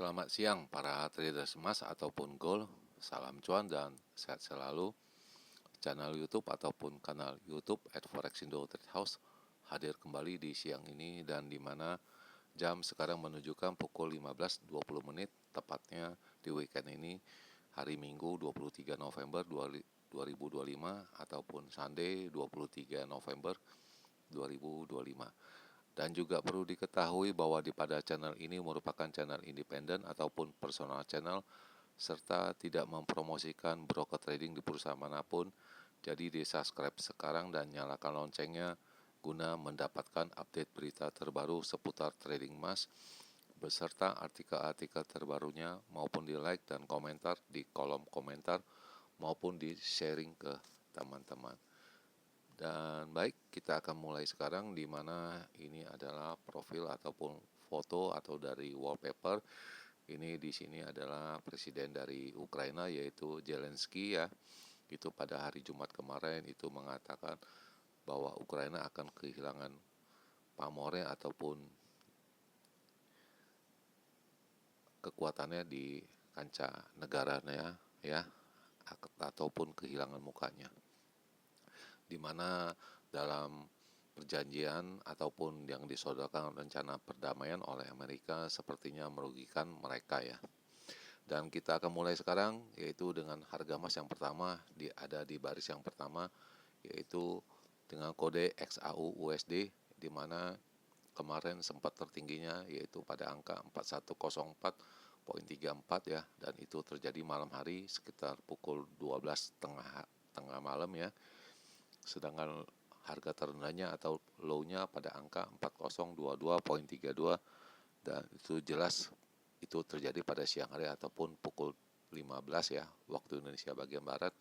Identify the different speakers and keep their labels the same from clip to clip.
Speaker 1: Selamat siang para traders emas ataupun gold. Salam cuan dan sehat selalu. Channel YouTube ataupun kanal YouTube @forexindo Trade House hadir kembali di siang ini, dan di mana jam sekarang menunjukkan pukul 15.20 menit, tepatnya di weekend ini, hari Minggu 23 November 2025 ataupun Sunday 23 November 2025. Dan juga perlu diketahui bahwa pada channel ini merupakan channel independen ataupun personal channel, serta tidak mempromosikan broker trading di perusahaan manapun. Jadi di subscribe sekarang dan nyalakan loncengnya guna mendapatkan update berita terbaru seputar trading emas beserta artikel-artikel terbarunya, maupun di like dan komentar di kolom komentar maupun di sharing ke teman-teman. Dan baik, kita akan mulai sekarang, di mana ini adalah profil ataupun foto atau dari wallpaper. Ini di sini adalah presiden dari Ukraina, yaitu Zelensky ya. Itu pada hari Jumat kemarin itu mengatakan bahwa Ukraina akan kehilangan pamornya ataupun kekuatannya di kancah negaranya ya, ataupun kehilangan mukanya. Di mana dalam perjanjian ataupun yang disodorkan rencana perdamaian oleh Amerika sepertinya merugikan mereka ya. Dan kita akan mulai sekarang, yaitu dengan harga emas yang pertama ada di baris yang pertama, yaitu dengan kode XAU USD, di mana kemarin sempat tertingginya yaitu pada angka 4104.34 ya, dan itu terjadi malam hari sekitar pukul 12 tengah malam ya. Sedangkan harga terendahnya atau low-nya pada angka 4022.32, dan itu jelas itu terjadi pada siang hari ataupun pukul 15 ya waktu Indonesia bagian barat,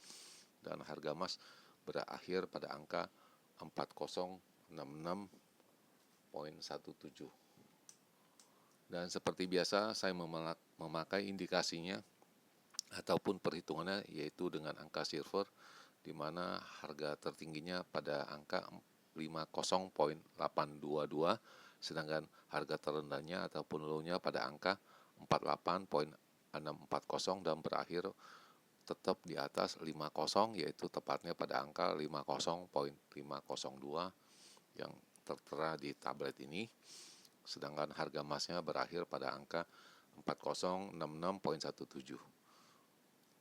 Speaker 1: dan harga emas berakhir pada angka 4066.17. Dan seperti biasa saya memakai indikasinya ataupun perhitungannya yaitu dengan angka silver, di mana harga tertingginya pada angka 50.822, sedangkan harga terendahnya ataupun low-nya pada angka 48.640, dan berakhir tetap di atas 50, yaitu tepatnya pada angka 50.502 yang tertera di tablet ini. Sedangkan harga emasnya berakhir pada angka 4066.17.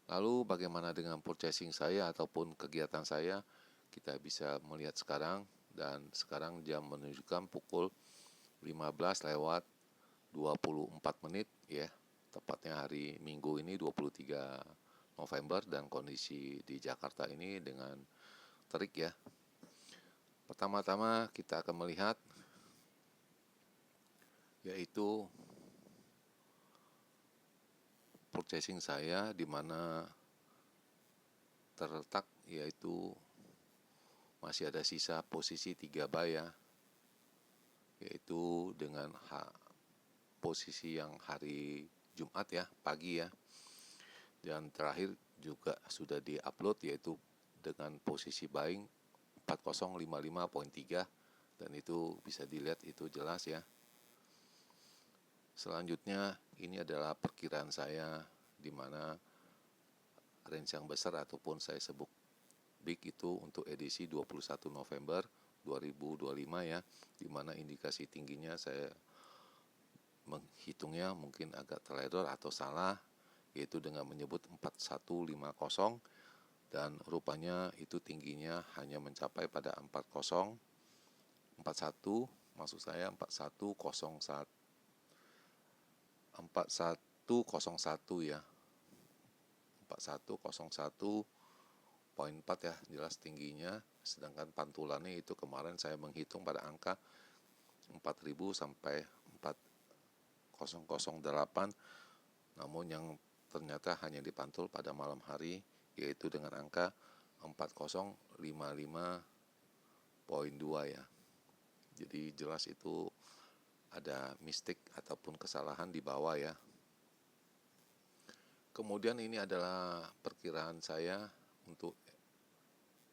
Speaker 1: Lalu bagaimana dengan purchasing saya ataupun kegiatan saya? Kita bisa melihat sekarang, dan sekarang jam menunjukkan pukul 15:24 menit ya. Tepatnya hari Minggu ini 23 November, dan kondisi di Jakarta ini dengan terik ya. Pertama-tama kita akan melihat yaitu purchasing saya, di mana terletak yaitu masih ada sisa posisi 3 buy ya, yaitu dengan posisi yang hari Jumat ya pagi ya, dan terakhir juga sudah diupload yaitu dengan posisi buying 4055.3, dan itu bisa dilihat itu jelas ya. Selanjutnya ini adalah perkiraan saya, di mana range yang besar ataupun saya sebut big itu untuk edisi 21 November 2025 ya, di mana indikasi tingginya saya menghitungnya mungkin agak teledor atau salah, yaitu dengan menyebut 4150, dan rupanya itu tingginya hanya mencapai pada 41, maksud saya 4101 ya, 4101.4 ya jelas tingginya. Sedangkan pantulannya itu kemarin saya menghitung pada angka 4000 sampai 4008, namun yang ternyata hanya dipantul pada malam hari, yaitu dengan angka 4055.2 ya. Jadi jelas itu ada mistik ataupun kesalahan di bawah ya. Kemudian ini adalah perkiraan saya untuk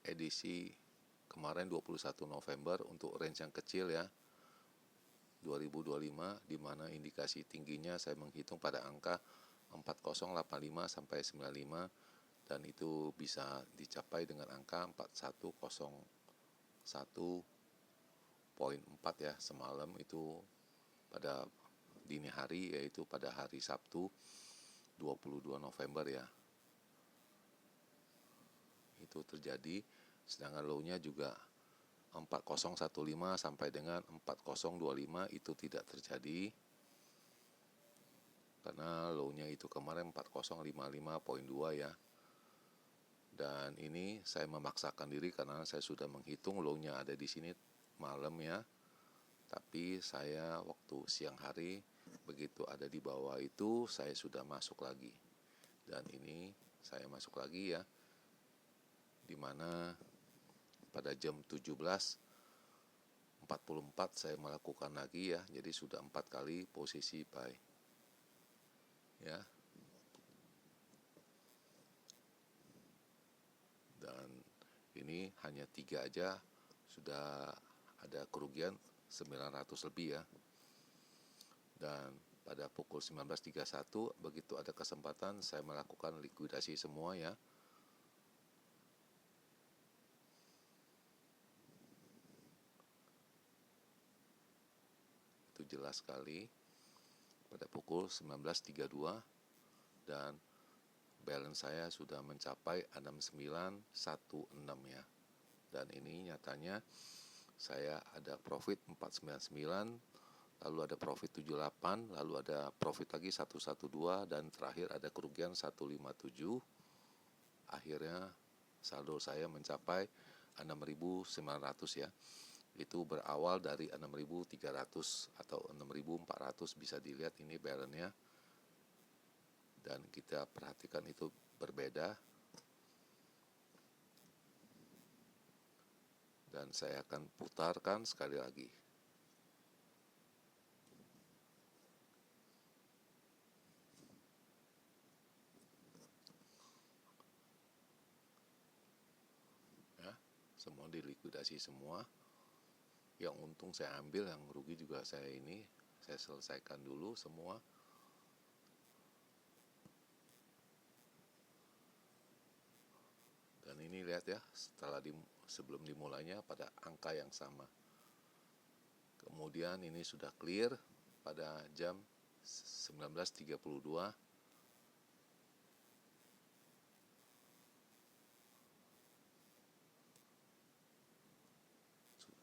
Speaker 1: edisi kemarin 21 November untuk range yang kecil ya, 2025, di mana indikasi tingginya saya menghitung pada angka 4085 sampai 95, dan itu bisa dicapai dengan angka 4101,4 ya semalam itu pada dini hari, yaitu pada hari Sabtu 22 November ya. Itu terjadi, sedangkan low-nya juga 4015 sampai dengan 4025 itu tidak terjadi karena low-nya itu kemarin 4055.2 ya. Dan ini saya memaksakan diri karena saya sudah menghitung low-nya ada di sini malam ya. Tapi saya waktu siang hari begitu ada di bawah itu saya sudah masuk lagi. Dan ini saya masuk lagi ya. Dimana pada jam 17.44 saya melakukan lagi ya. Jadi sudah 4 kali posisi buy. Ya. Dan ini hanya 3 aja sudah ada kerugian 900 lebih ya. Dan pada pukul 19.31 begitu ada kesempatan saya melakukan likuidasi semua ya. Itu jelas sekali pada pukul 19.32 dan balance saya sudah mencapai 6916 ya. Dan ini nyatanya saya ada profit 499, lalu ada profit 78, lalu ada profit lagi 112, dan terakhir ada kerugian 157. Akhirnya saldo saya mencapai 6.900 ya. Itu berawal dari 6.300 atau 6.400, bisa dilihat ini balance-nya. Dan kita perhatikan itu berbeda. Dan saya akan putarkan sekali lagi. Ya, semua dilikuidasi semua. Yang untung saya ambil, yang rugi juga saya selesaikan dulu semua. Dan ini lihat ya, sebelum dimulainya pada angka yang sama. Kemudian ini sudah clear pada jam 19.32.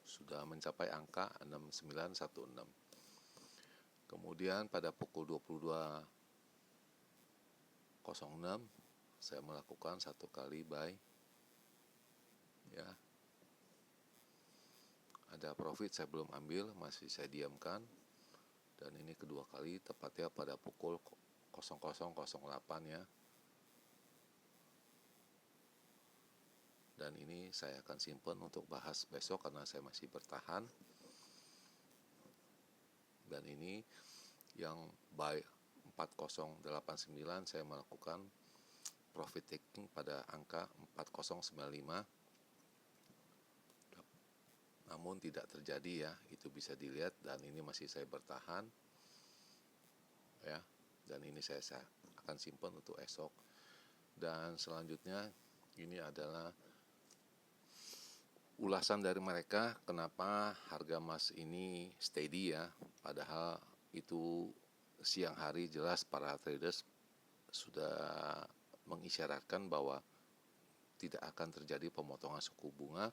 Speaker 1: Sudah mencapai angka 6916. Kemudian pada pukul 22.06 saya melakukan 1 kali buy ya. Ada profit saya belum ambil, masih saya diamkan. Dan ini kedua kali tepatnya pada pukul 00.08 ya. Dan ini saya akan simpan untuk bahas besok karena saya masih bertahan. Dan ini yang buy 4089 saya melakukan profit taking pada angka 4095. Namun tidak terjadi ya, itu bisa dilihat, dan ini masih saya bertahan ya. Dan ini saya akan simpan untuk esok. Dan selanjutnya ini adalah ulasan dari mereka kenapa harga emas ini steady ya, padahal itu siang hari jelas para traders sudah mengisyaratkan bahwa tidak akan terjadi pemotongan suku bunga.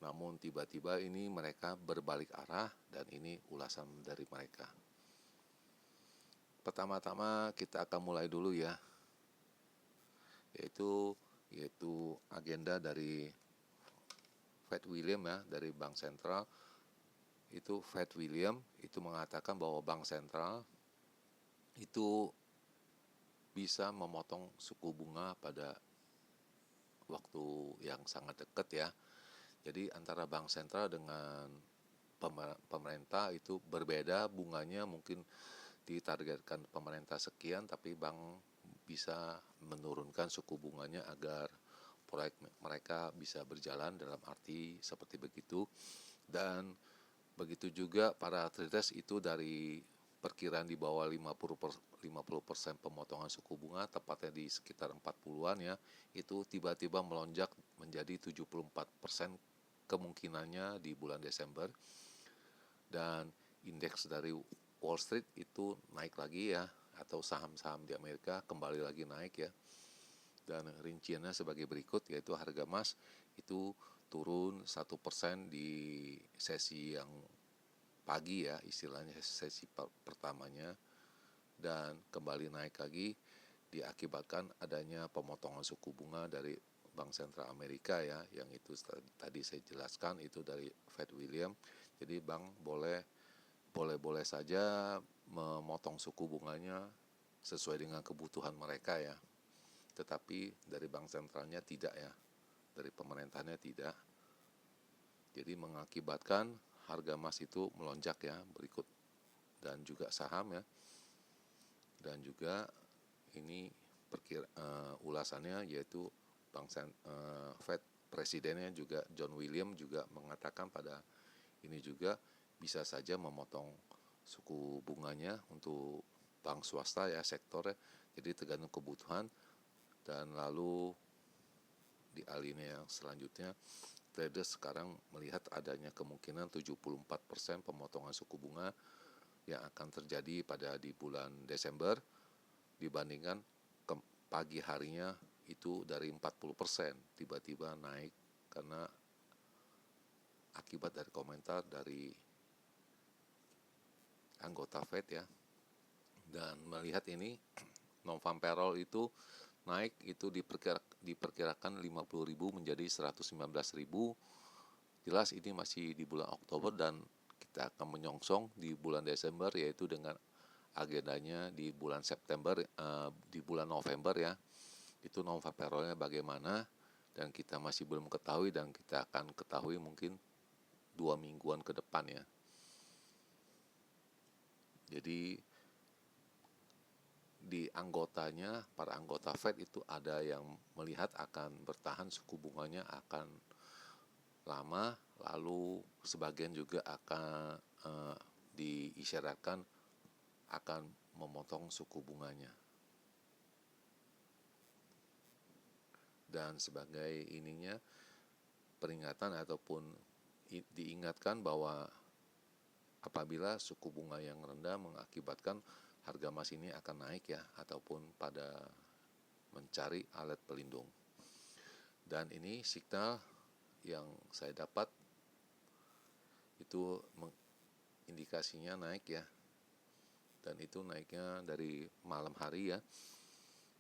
Speaker 1: Namun tiba-tiba ini mereka berbalik arah, dan ini ulasan dari mereka. Pertama-tama kita akan mulai dulu ya, yaitu agenda dari Fed William ya, dari Bank Sentral. Itu Fed William itu mengatakan bahwa Bank Sentral itu bisa memotong suku bunga pada waktu yang sangat dekat ya. Jadi antara Bank Sentral dengan pemerintah itu berbeda bunganya, mungkin ditargetkan pemerintah sekian, tapi bank bisa menurunkan suku bunganya agar proyek mereka bisa berjalan, dalam arti seperti begitu. Dan Begitu juga para traders itu dari perkiraan di bawah 50% pemotongan suku bunga, tepatnya di sekitar 40-an ya, itu tiba-tiba melonjak menjadi 74% kemungkinannya di bulan Desember. Dan indeks dari Wall Street itu naik lagi ya, atau saham-saham di Amerika kembali lagi naik ya. Dan rinciannya sebagai berikut, yaitu harga emas itu turun 1% di sesi yang pagi ya, istilahnya sesi pertamanya, dan kembali naik lagi diakibatkan adanya pemotongan suku bunga dari Bank Sentral Amerika ya, yang itu tadi saya jelaskan itu dari Fed William. Jadi bank boleh saja memotong suku bunganya sesuai dengan kebutuhan mereka ya. Tetapi dari bank sentralnya tidak ya, dari pemerintahnya tidak. Jadi mengakibatkan harga emas itu melonjak ya berikut, dan juga saham ya. Dan juga ini ulasannya, yaitu Fed presidennya juga John William juga mengatakan pada ini juga bisa saja memotong suku bunganya untuk bank swasta ya, sektornya. Jadi tergantung kebutuhan. Dan lalu di alinea yang selanjutnya, traders sekarang melihat adanya kemungkinan 74% pemotongan suku bunga yang akan terjadi pada di bulan Desember, dibandingkan pagi harinya itu dari 40% tiba-tiba naik karena akibat dari komentar dari anggota Fed ya. Dan melihat ini non-farm payroll itu naik, itu diperkirakan 50.000 menjadi 119.000. Jelas ini masih di bulan Oktober dan kita akan menyongsong di bulan Desember, yaitu dengan agendanya di bulan September, di bulan November ya. Itu non-farm payroll-nya bagaimana, dan kita masih belum ketahui, dan kita akan ketahui mungkin 2 mingguan ke depan ya. Jadi di anggotanya, para anggota Fed itu ada yang melihat akan bertahan suku bunganya akan lama, lalu sebagian juga akan diisyaratkan akan memotong suku bunganya. Dan sebagai ininya peringatan ataupun diingatkan bahwa apabila suku bunga yang rendah mengakibatkan harga emas ini akan naik ya, ataupun pada mencari alat pelindung. Dan ini signal yang saya dapat itu indikasinya naik ya, dan itu naiknya dari malam hari ya,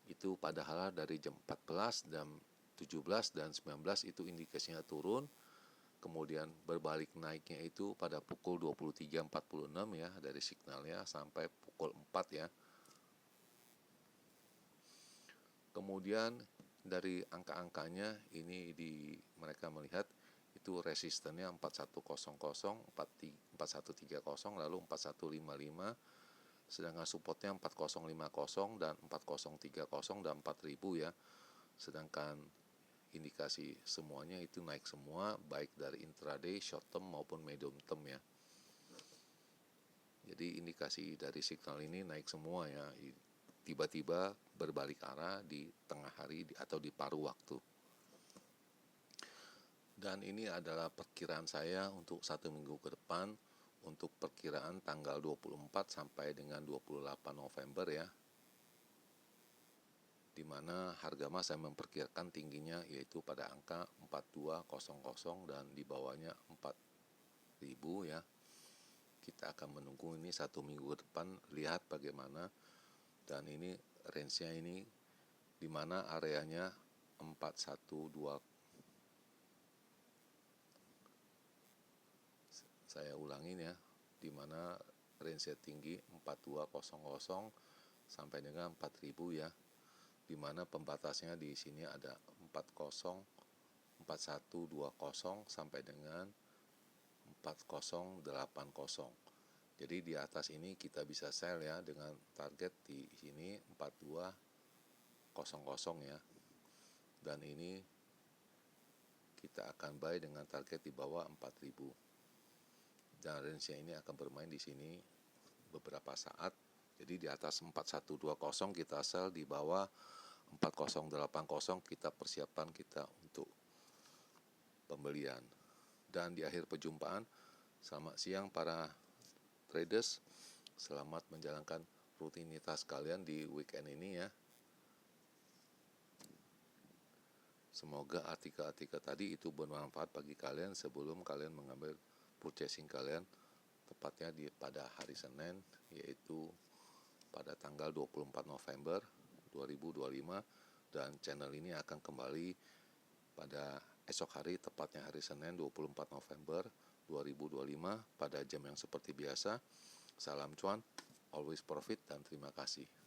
Speaker 1: itu padahal dari jam 14 dan 17 dan 19 itu indikasinya turun, kemudian berbalik naiknya itu pada pukul 23.46 ya dari signalnya sampai pukul 4 ya. Kemudian dari angka-angkanya ini mereka melihat itu resistennya 4100, 4130, lalu 4155, sedangkan supportnya 4050 dan 4030 dan 4000 ya. Sedangkan indikasi semuanya itu naik semua, baik dari intraday, short term maupun medium term ya. Jadi indikasi dari signal ini naik semua ya, tiba-tiba berbalik arah di tengah hari atau di paruh waktu. Dan ini adalah perkiraan saya untuk 1 minggu ke depan, untuk perkiraan tanggal 24 sampai dengan 28 November ya, di mana harga emas saya memperkirakan tingginya yaitu pada angka 4200 dan di bawahnya 4000 ya. Kita akan menunggu ini 1 minggu ke depan, lihat bagaimana. Dan ini range-nya ini di mana areanya 412, saya ulangin ya, di mana range tinggi 4200 sampai dengan 4000 ya, di mana pembatasnya di sini ada 4120 sampai dengan 4080. Jadi di atas ini kita bisa sell ya dengan target di sini 4200 ya. Dan ini kita akan buy dengan target di bawah 4000. dan range-nya ini akan bermain di sini beberapa saat. Jadi di atas 4120 kita sell, di bawah 4080 kita persiapan kita untuk pembelian. Dan di akhir perjumpaan, selamat siang para traders, selamat menjalankan rutinitas kalian di weekend ini ya. Semoga artikel-artikel tadi itu bermanfaat bagi kalian sebelum kalian mengambil purchasing kalian, tepatnya pada hari Senin, yaitu pada tanggal 24 November 2025, dan channel ini akan kembali pada esok hari, tepatnya hari Senin 24 November 2025 pada jam yang seperti biasa. Salam cuan, always profit, dan terima kasih.